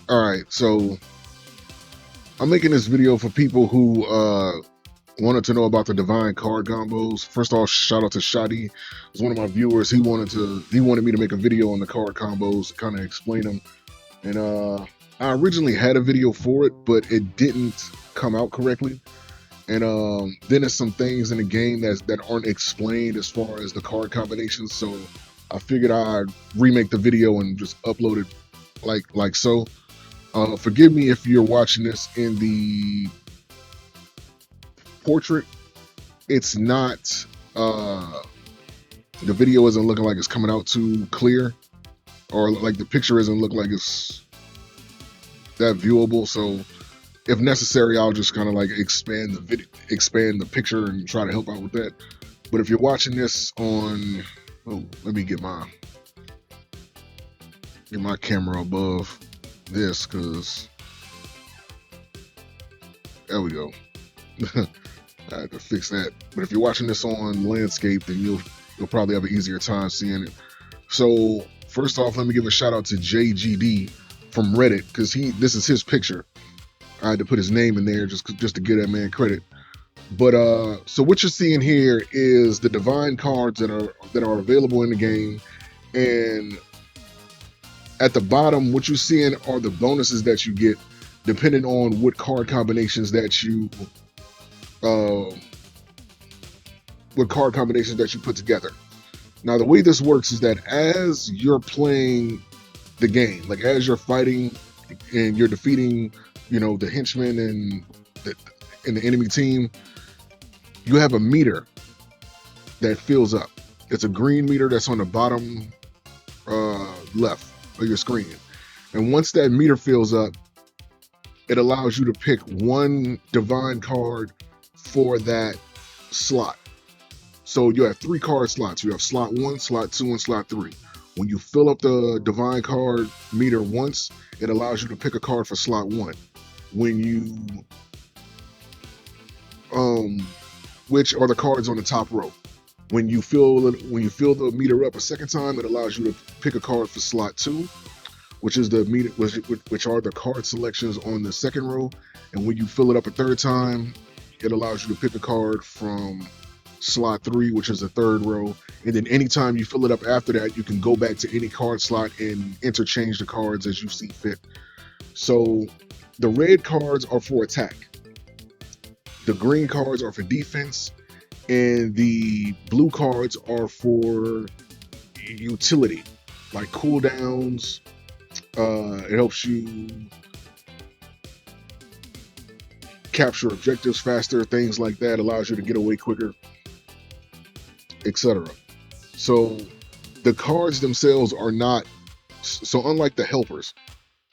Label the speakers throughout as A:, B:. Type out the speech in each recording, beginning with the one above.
A: All right, so I'm making this video for people who wanted to know about the divine card combos. First off, shout out to Shadi. He's one of my viewers. He wanted me to make a video on the card combos, kind of explain them. And I originally had a video for it, but it didn't come out correctly. And then there's some things in the game that aren't explained as far as the card combinations. So I figured I'd remake the video and just upload it like so. Forgive me if you're watching this in the portrait. It's not. The video isn't looking like it's coming out too clear, or like the picture isn't looking like it's that viewable. So if necessary, I'll just kind of like expand the picture, and try to help out with that. But if you're watching this on, oh, let me get my camera above this, because there we go. I had to fix that. But if you're watching this on landscape, then you'll probably have an easier time seeing it. So first off, let me give a shout out to JGD from Reddit, because this is his picture. I had to put his name in there just to give that man credit. But so what you're seeing here is the divine cards that are available in the game, and at the bottom, what you're seeing are the bonuses that you get depending on what card combinations that you put together. Now, the way this works is that as you're playing the game, like as you're fighting and you're defeating, the henchmen and the enemy team, you have a meter that fills up. It's a green meter that's on the bottom left of your screen. And once that meter fills up, it allows you to pick one divine card for that slot. So you have 3 card slots. You have slot 1, slot 2, and slot 3. When you fill up the divine card meter once, it allows you to pick a card for slot 1. Which are the cards on the top row. When you fill the meter up a second time, it allows you to pick a card for slot 2, which are the card selections on the second row. And when you fill it up a third time, it allows you to pick a card from slot 3, which is the third row. And then anytime you fill it up after that, you can go back to any card slot and interchange the cards as you see fit. So the red cards are for attack, the green cards are for defense, and the blue cards are for utility, like cooldowns. It helps you capture objectives faster, things like that, allows you to get away quicker, etc. So the cards themselves are not, so unlike the helpers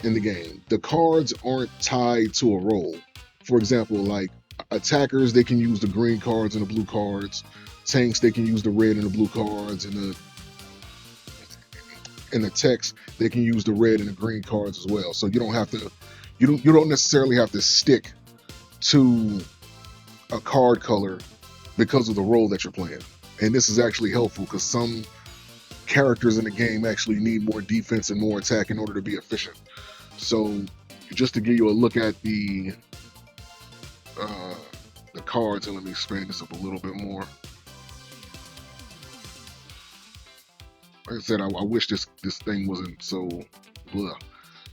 A: in the game, the cards aren't tied to a role. For example, like attackers, they can use the green cards and the blue cards. Tanks, they can use the red and the blue cards, and the techs, they can use the red and the green cards as well. So you don't necessarily have to stick to a card color because of the role that you're playing. And this is actually helpful because some characters in the game actually need more defense and more attack in order to be efficient. So just to give you a look at the cards, and let me expand this up a little bit more. Like I said, I wish this thing wasn't so blah.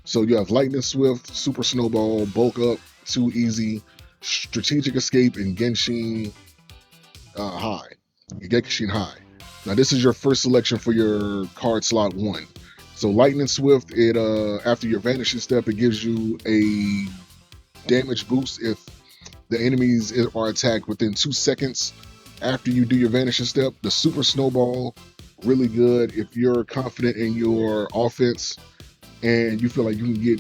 A: So you have Lightning Swift, Super Snowball, Bulk Up, Too Easy, Strategic Escape, and Genshin High. Genshin High. Now this is your first selection for your card slot 1. So Lightning Swift, it after your vanishing step, it gives you a damage boost if the enemies are attacked within 2 seconds after you do your vanishing step. The Super Snowball, really good if you're confident in your offense and you feel like you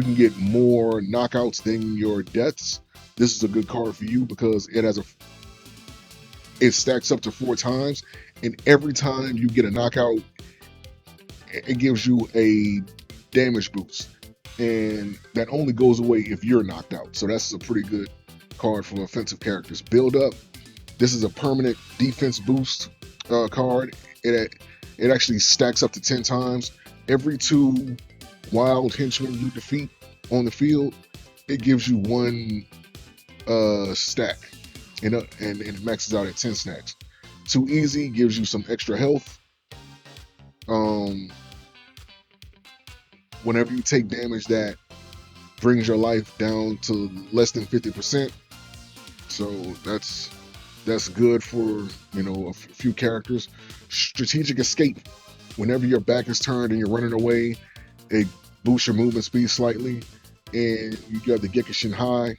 A: can get more knockouts than your deaths. This is a good card for you because it stacks up to 4 times, and every time you get a knockout, it gives you a damage boost, and that only goes away if you're knocked out. So that's a pretty good card for offensive characters. Build Up, this is a permanent defense boost card. It actually stacks up to 10 times. Every 2 wild henchmen you defeat on the field, it gives you one stack, and it maxes out at 10 stacks. Too easy gives you some extra health. Um, Whenever you take damage, that brings your life down to less than 50%. So that's good for a few characters. Strategic escape. Whenever your back is turned and you're running away, it boosts your movement speed slightly, and you got the Gekishin High,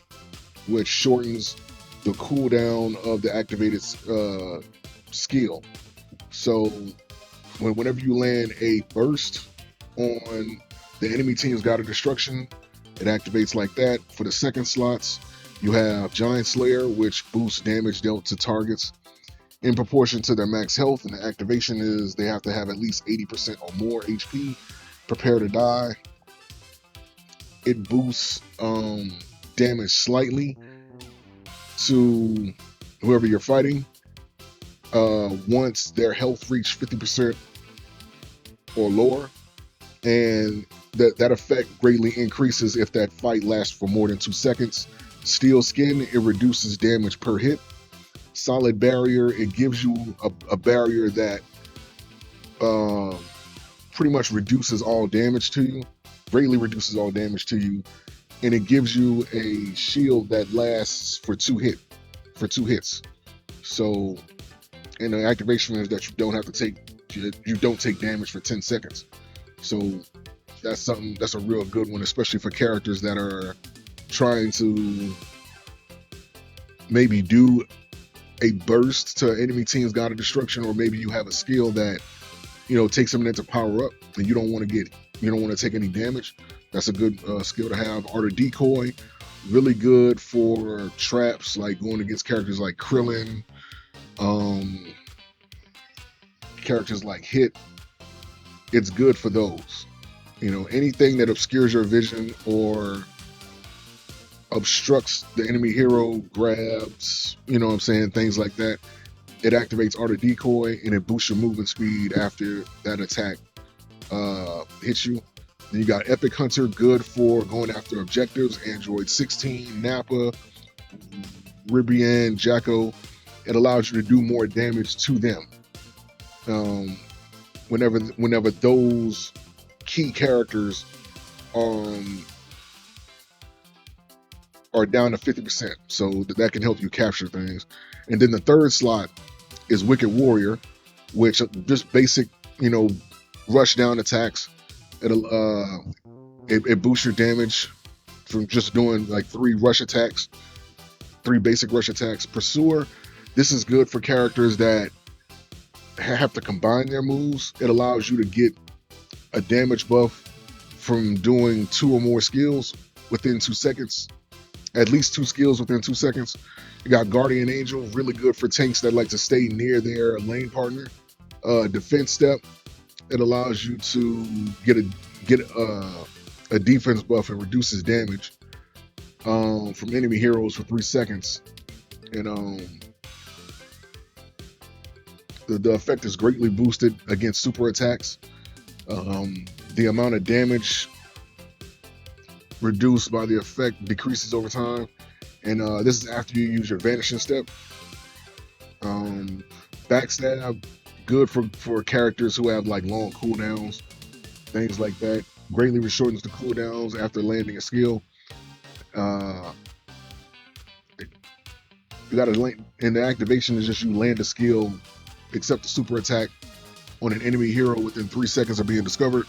A: which shortens the cooldown of the activated skill. So whenever you land a burst on the enemy team's God of Destruction, it activates like that. For the second slots, you have Giant Slayer, which boosts damage dealt to targets in proportion to their max health, and the activation is they have to have at least 80% or more HP. Prepare to Die. It boosts damage slightly to whoever you're fighting once their health reach 50% or lower, and that effect greatly increases if that fight lasts for more than 2 seconds. Steel Skin, it reduces damage per hit. Solid Barrier, it gives you a barrier that pretty much reduces all damage to you, greatly reduces all damage to you, and it gives you a shield that lasts for two hits. So, and the activation is that you don't take damage for 10 seconds. So that's a real good one, especially for characters that are trying to maybe do a burst to enemy team's God of Destruction, or maybe you have a skill that takes a minute to power up, and you don't want to take any damage. That's a good skill to have. Art of Decoy, really good for traps, like going against characters like Krillin, characters like Hit. It's good for those. Anything that obscures your vision or obstructs the enemy hero, grabs, things like that. It activates Art of Decoy, and it boosts your movement speed after that attack hits you. Then you got Epic Hunter, good for going after objectives. Android 16, Nappa, Ribian, Jacko. It allows you to do more damage to them. Whenever those key characters are down to 50%, so that can help you capture things. And then the third slot is Wicked Warrior, which just basic, rush down attacks. It boosts your damage from just doing like 3 basic rush attacks. Pursuer, this is good for characters that have to combine their moves. It allows you to get a damage buff from doing 2 or more skills within 2 seconds. At least 2 skills within 2 seconds. You got Guardian Angel, really good for tanks that like to stay near their lane partner. Defense Step, it allows you to get a defense buff and reduces damage from enemy heroes for 3 seconds. And the effect is greatly boosted against super attacks. The amount of damage reduced by the effect decreases over time, and this is after you use your Vanishing Step. Backstab, good for characters who have like long cooldowns, things like that. Greatly shortens the cooldowns after landing a skill. You got to land, and the activation is just you land a skill, except the super attack on an enemy hero within 3 seconds of being discovered.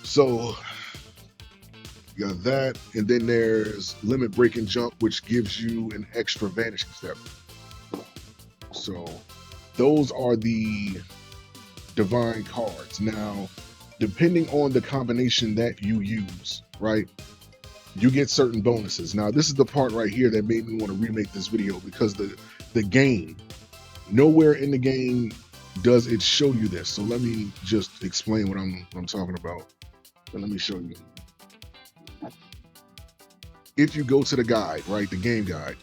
A: So you got that, and then there's Limit Breaking Jump, which gives you an extra Vanishing Step. So those are the divine cards. Now, depending on the combination that you use, right, you get certain bonuses. Now, this is the part right here that made me want to remake this video, because the game, nowhere in the game does it show you this. So let me just explain what I'm talking about. But let me show you. If you go to the guide, right, the game guide,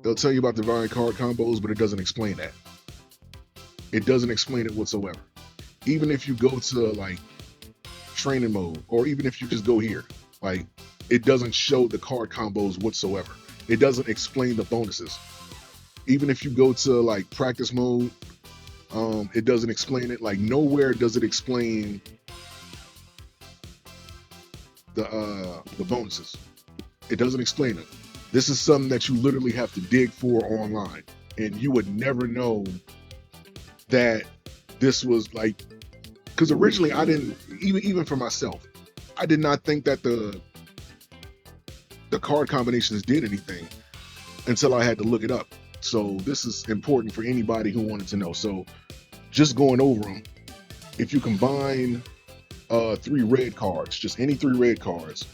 A: they'll tell you about divine card combos, but it doesn't explain that. It doesn't explain it whatsoever. Even if you go to like training mode, or even if you just go here, like it doesn't show the card combos whatsoever. It doesn't explain the bonuses. Even if you go to like practice mode, it doesn't explain it. Like nowhere does it explain the bonuses. It doesn't explain it. This is something that you literally have to dig for online, and you would never know that this was like, because originally I didn't even for myself, I did not think that the card combinations did anything until I had to look it up. So this is important for anybody who wanted to know. So just going over them, if you combine 3 red cards, just any 3 red cards,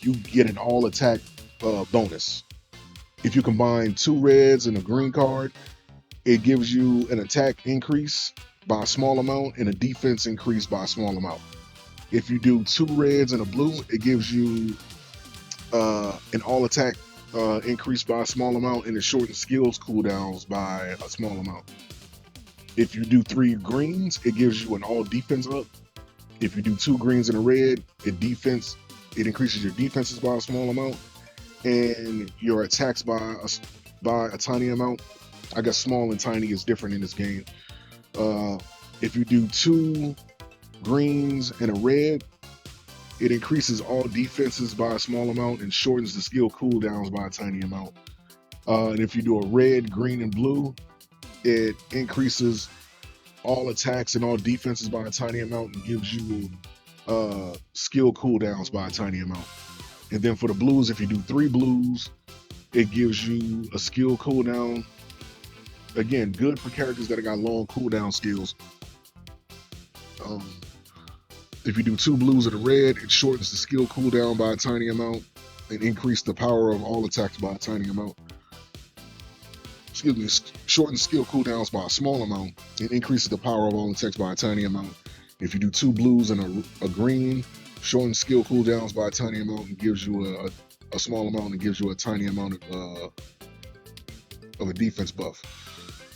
A: you get an all attack bonus. If you combine 2 reds and a green card, it gives you an attack increase by a small amount and a defense increase by a small amount. If you do 2 reds and a blue, it gives you an all attack increase by a small amount, and it shortens skills cooldowns by a small amount. If you do 3 greens, it gives you an all defense up. If you do 2 greens and a red, it increases your defenses by a small amount, and your attacks by a tiny amount. I guess small and tiny is different in this game. If you do 2 greens and a red, it increases all defenses by a small amount and shortens the skill cooldowns by a tiny amount. And if you do a red, green, and blue, it increases all attacks and all defenses by a tiny amount and gives you skill cooldowns by a tiny amount. And then for the blues, if you do 3 blues, it gives you a skill cooldown. Again, good for characters that have got long cooldown skills. If you do 2 blues and a red, it shortens the skill cooldown by a tiny amount and increase the power of all attacks by a tiny amount. Excuse me, shortens skill cooldowns by a small amount and increases the power of all attacks by a tiny amount. If you do 2 blues and a green, shortens skill cooldowns by a tiny amount and gives you a small amount and gives you a tiny amount of a defense buff.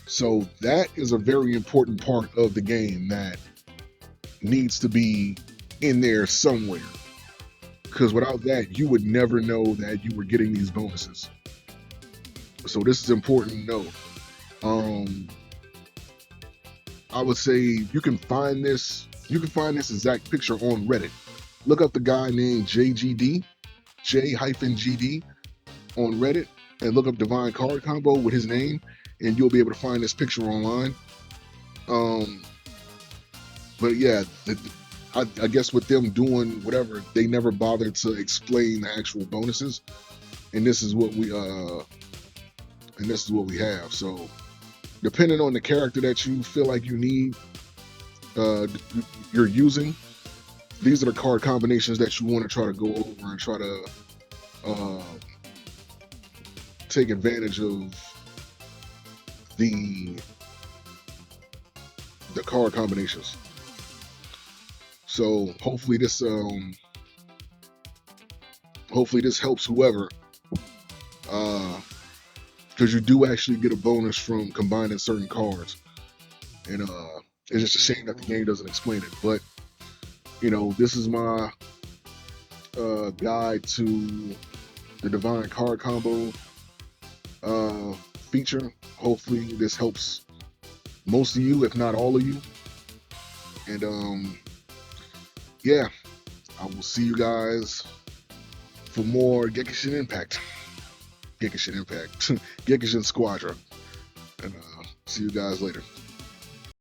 A: So that is a very important part of the game that needs to be in there somewhere, because without that you would never know that you were getting these bonuses. So this is important to know. I would say you can find this exact picture on Reddit. Look up the guy named J-GD on Reddit and look up Divine Card Combo with his name, and you'll be able to find this picture online. But yeah, I guess with them doing whatever, they never bothered to explain the actual bonuses, and this is what we have. So depending on the character that you feel like you need, you're using, these are the card combinations that you want to try to go over and try to take advantage of the card combinations. So hopefully this helps whoever, because you do actually get a bonus from combining certain cards, and it's just a shame that the game doesn't explain it. But you know, this is my guide to the Divine Card Combo feature. Hopefully this helps most of you, if not all of you. And yeah, I will see you guys for more Gekishin Impact. Gekishin Squadron. And see you guys later.